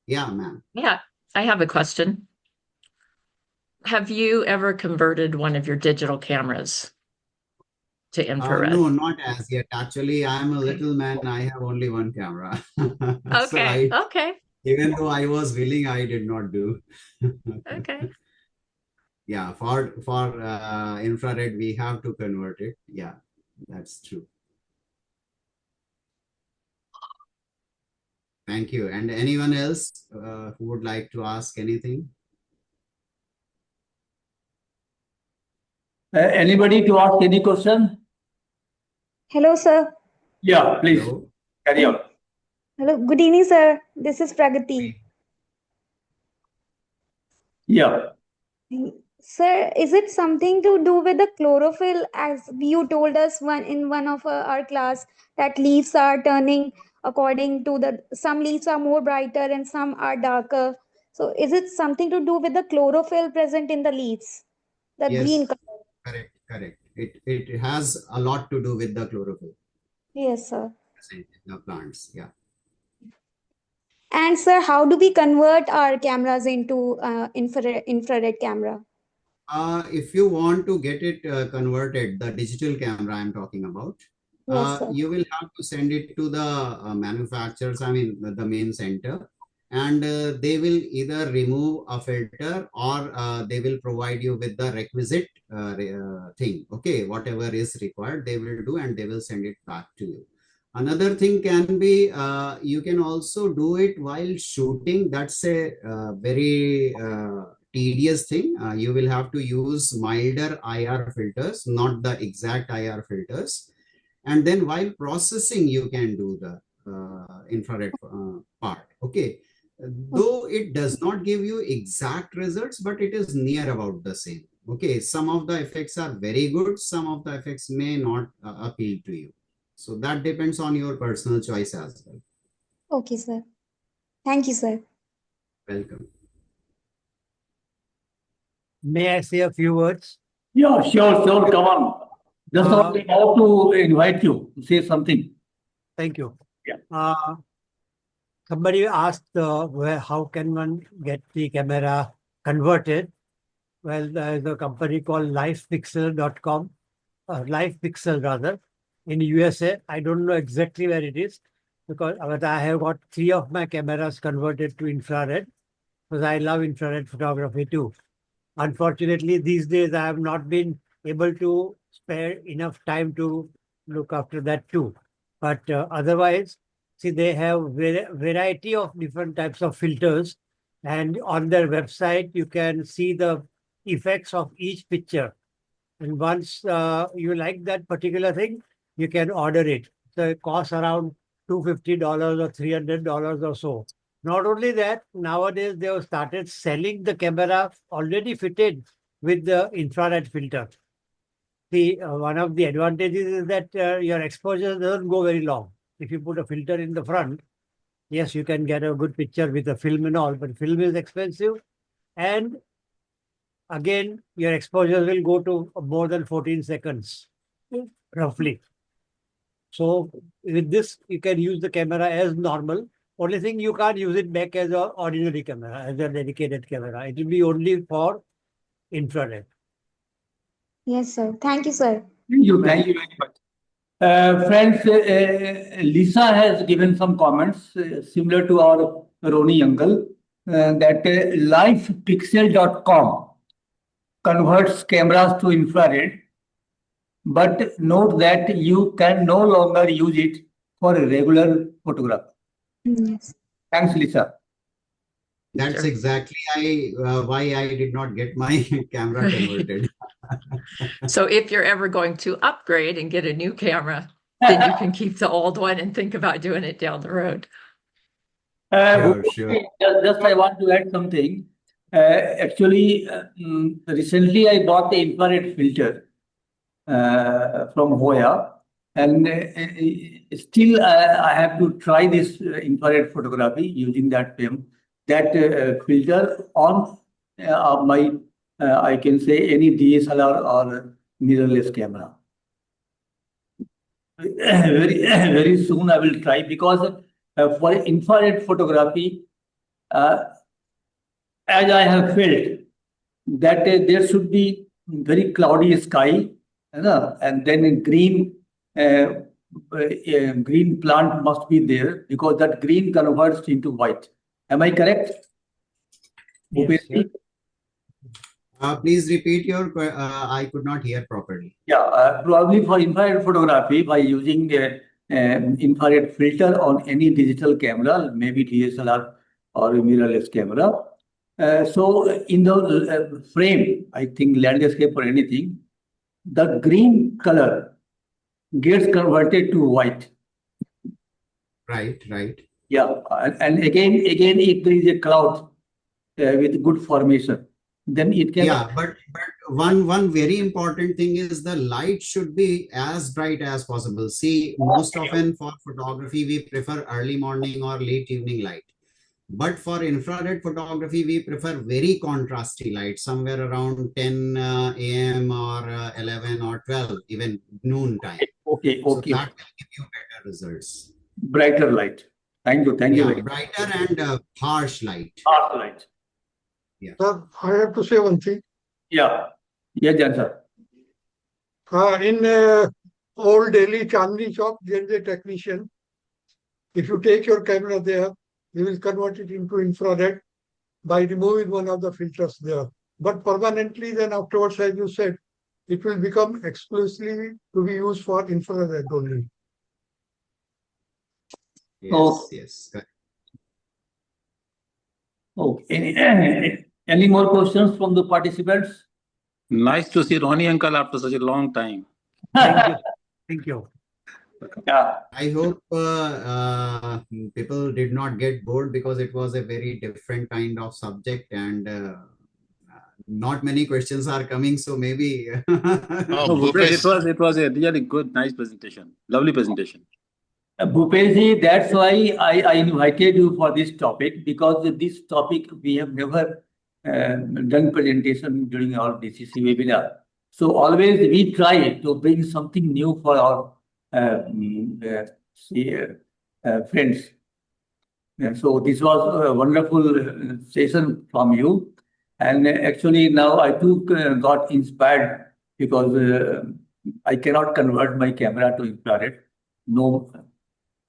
Yeah, ma'am. Yeah, I have a question. Have you ever converted one of your digital cameras to infrared? No, not as yet. Actually, I'm a little man. I have only one camera. Okay, okay, Even though I was willing, I did not do. okay. Yeah, for infrared, we have to convert it. Yeah, that's true. Thank you. And anyone else who would like to ask anything? Anybody to ask any question? Hello, sir. Yeah, please Hello? carry on. Hello. Good evening, sir. This is Pragati. Yeah. Sir, is it something to do with the chlorophyll, as you told us in one of our class, that leaves are turning according to some leaves are more brighter and some are darker. So is it something to do with the chlorophyll present in the leaves? The green Yes, color. correct. It has a lot to do with the chlorophyll Yes, sir. present in the plants. Yeah. And sir, how do we convert our cameras into infrared camera? If you want to get it converted, the digital camera I'm talking about, Yes, sir. you will have to send it to the manufacturers, I mean, the main center, and they will either remove a filter or they will provide you with the requisite thing. Okay, whatever is required, they will do and they will send it back to you. Another thing can be you can also do it while shooting. That's a very tedious thing. You will have to use milder IR filters, not the exact IR filters. And then while processing, you can do the infrared part. Okay. Though it does not give you exact results, but it is near about the same. Okay. Some of the effects are very good. Some of the effects may not appeal to you. So that depends on your personal choice as well. Okay, sir. Thank you, sir. Welcome. May I say a few words? Yeah, sure. Come on. Just about to invite you to say something. Thank you. Yeah. Somebody asked how can one get the camera converted? Well, there is a company called livepixel.com, livepixel rather, in USA. I don't know exactly where it is because I have got 3 of my cameras converted to infrared because I love infrared photography too. Unfortunately, these days I have not been able to spare enough time to look after that too. But otherwise, see, they have variety of different types of filters And on their website, you can see the effects of each picture. And once you like that particular thing, you can order it. So it costs around $250 or $300 or so. Not only that, nowadays they have started selling the camera already fitted with the infrared filter. One of the advantages is that your exposure doesn't go very long. If you put a filter in the front, yes, you can get a good picture with the film and all, but film is expensive. And again, your exposure will go to more than 14 seconds, roughly. So with this, you can use the camera as normal. Only thing, you can't use it back as an ordinary camera, as a dedicated camera. It will be only for infrared. Yes, sir. Thank you, sir. Thank you very much. Friends, Lisa has given some comments similar to our Roni uncle, that livepixel.com converts cameras to infrared, but note that you can no longer use it for a regular photograph. Yes. Thanks, Lisa. That's Sure. exactly why I did not get my camera converted. So if you're ever going to upgrade and get a new camera, then you can keep the old one and think about doing it down the road. Sure. Just I want to add something. Actually, recently I bought the infrared filter from Hoya, and still I have to try this infrared photography using that film, that filter on my, I can say, any DSLR or mirrorless camera. Very soon I will try, because for infrared photography, as I have felt that there should be very cloudy sky, and then a green green plant must be there, because that green converts into white. Am I correct? Yes, sir. Please repeat your. I could not hear properly. Yeah, probably for infrared photography, by using infrared filter on any digital camera, maybe DSLR or a mirrorless camera. So in the frame, I think landscape or anything, the green color gets converted to white. Right. Yeah, and again, if there is a cloud with good formation, then it can. Yeah, but one very important thing is the light should be as bright as possible. See, most often for photography, we prefer early morning or late evening light. But for infrared photography, we prefer very contrasty light, somewhere around 10 a.m. or 11 or 12, even noon time. Okay. So that will give you better results. Brighter light. Thank you. Yeah, brighter and harsh light. Harsh light. Yeah. Sir, I have to say one thing. Yeah. Yes, Jan sir. In old Delhi Chandni Chowk, there is a technician. If you take your camera there, he will convert it into infrared by removing one of the filters there. But permanently, then afterwards, as you said, it will become exclusively to be used for infrared only. Yes. Okay. Any more questions from the participants? Nice to see Ronnie uncle after such a long time. Thank you. Yeah. I hope people did not get bored, because it was a very different kind of subject, and not many questions are coming. So maybe. Bhupesh, it was a really good, nice presentation. Lovely presentation. Bhupesh, that's why I invited you for this topic, because this topic we have never done presentation during our DCC webinar. So always we try to bring something new for our friends. And so this was a wonderful session from you. And actually now I too got inspired, because I cannot convert my camera to infrared. No,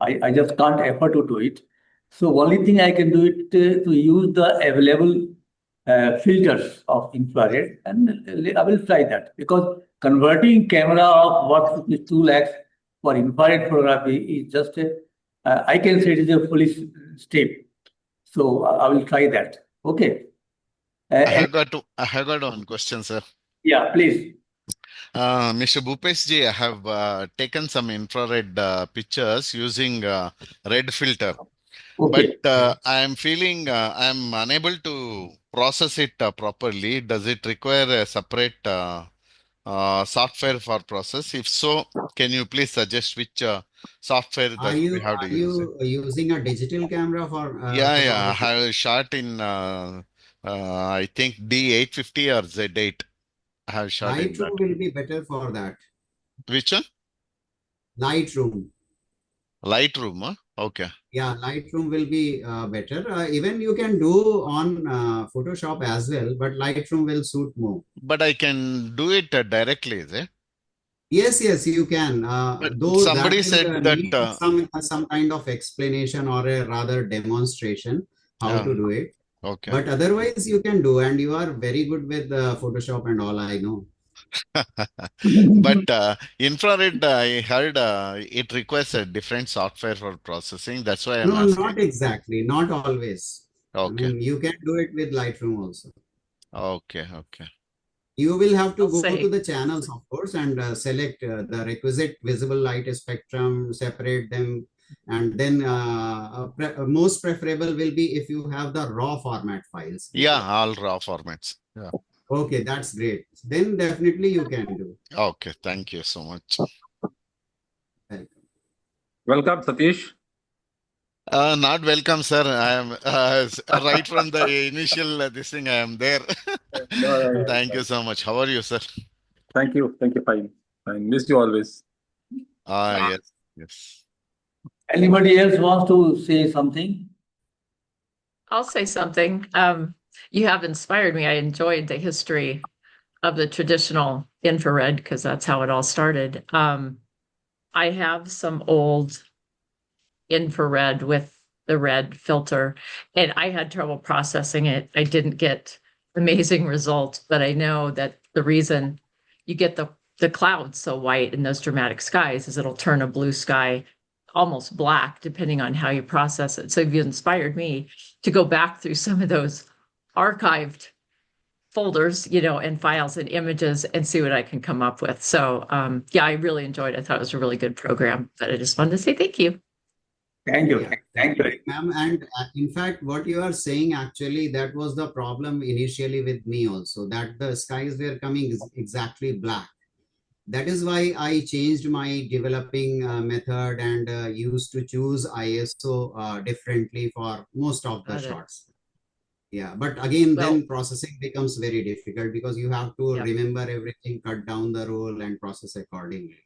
I just can't afford to do it. So only thing I can do it to use the available filters of infrared, and I will try that, because converting camera of what is 2 lakhs for infrared photography is just I can say it is a foolish step. So I will try that. Okay. I have got one question, sir. Yeah, please. Mr. Bhupesh ji, I have taken some infrared pictures using red filter, Okay. but I am feeling I am unable to process it properly. Does it require a separate software for process? If so, can you please suggest which software Are that we you have to are use? you using a digital camera for Yeah, I photography? have a shot in I think D850 or Z8. I have shot in that. Lightroom will be better for that. Which one? Lightroom. Lightroom, huh? Okay. Yeah, Lightroom will be better. Even you can do on Photoshop as well, but Lightroom will suit more. But I can do it directly, is it? Yes, yes, you can. But Though that somebody will said that, need some kind of explanation or a rather demonstration how to do it. okay. But otherwise, you can do, and you are very good with Photoshop and all. I know. But infrared, I heard it requires a different software for processing. That's why I'm No, asking. not exactly. Not always. I Okay. mean, you can do it with Lightroom also. Okay. Okay. You will have to I'll go to say, the channels, of course, and select the requisite visible light spectrum, separate them, and then most preferable will be if you have the raw format files with Yeah, you. all raw formats. Yeah. Okay, that's great. Then definitely you can do. Okay. Thank you so much. Welcome. Welcome, Satish. Not welcome, sir. I am right from the initial this thing. I am there. Thank you so much. How are you, sir? Thank you. Thank you. Fine. I miss you always. Yes. Yes. Anybody else wants to say something? I'll say something. You have inspired me. I enjoyed the history of the traditional infrared because that's how it all started. I have some old infrared with the red filter, and I had trouble processing it. I didn't get amazing results, but I know that the reason you get the clouds so white in those dramatic skies is it'll turn a blue sky almost black depending on how you process it. So you inspired me to go back through some of those archived folders, and files and images and see what I can come up with. So yeah, I really enjoyed it. I thought it was a really good program, but I just wanted to say thank you. Thank you. Yeah, Thank you. ma'am. And in fact, what you are saying actually, that was the problem initially with me also, that the skies were coming exactly black. That is why I changed my developing method and used to choose ISO differently for most of the Got it. shots. Yeah, but again, Well, then processing becomes very difficult because you have to Yep. remember everything, cut down the roll and process accordingly.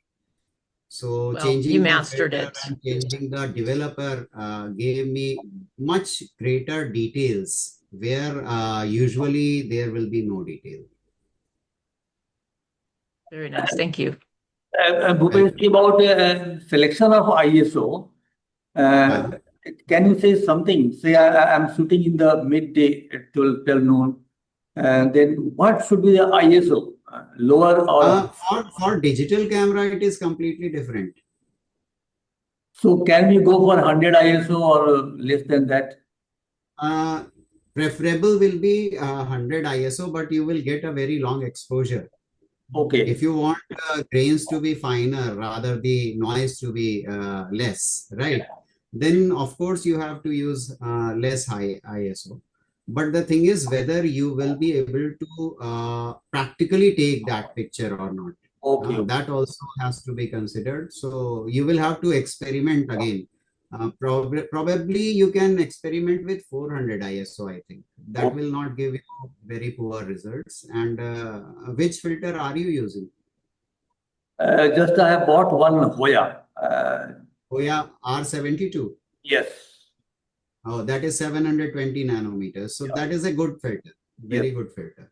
So Well, you changing the mastered filter it. and changing the developer gave me much greater details where usually there will be no detail. Very nice. Thank you. Bhupesh, about selection of ISO, Uh-huh. can you say something? Say I'm shooting in the midday at 12 noon, and then what should be the ISO? Lower or For digital camera, it is completely different. so can we go for 100 ISO or less than that? Preferable will be 100 ISO, but you will get a very long exposure. Okay. If you want grains to be finer, rather the noise to be less, right? Then of course you have to use less high ISO. But the thing is whether you will be able to practically take that picture or not. Okay. That also has to be considered. So you will have to experiment again. Probably you can experiment with 400 ISO, I think. That will not give you very poor results. And which filter are you using? Just I have bought one Hoya. Hoya R72. Yes. Oh, that is 720 nanometers. So that is a good filter. Very good filter.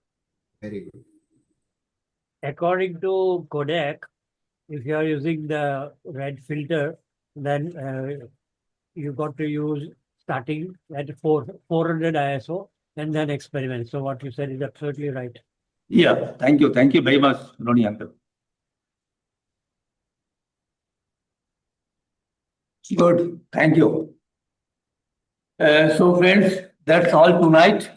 Very good. According to Kodak, if you are using the red filter, then you got to use starting at 400 ISO and then experiment. So what you said is absolutely right. Yeah, thank you. Thank you very much, Ronnie uncle. Good, thank you. So friends, that's all tonight.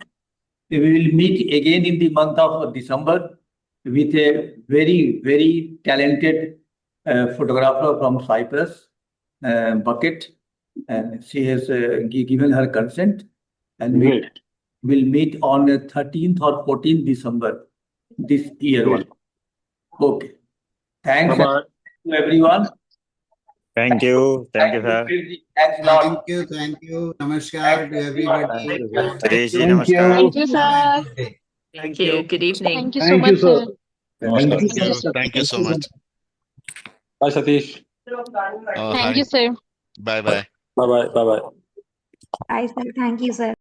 We will meet again in the month of December with a very, very talented photographer from Cyprus, Bucket, and she has given her consent, and we will meet on the 13th or 14th December this year. Great. Okay. Thanks Bye-bye. to everyone. Thank you. Thank you, sir. Thanks a lot. Thank you. Namaskar to everybody. Thank you, sir. Harish ji, Thank namaskar. you. Thank you, Have a sir. good day. Thank you. Good evening. Thank you so Thank you, much, sir. sir. Thank you, Thank you. sir. Thank you so much. Bye, Satish. Thank you, sir. Bye bye. Bye-bye. Bye-bye. I sir. Thank you, sir.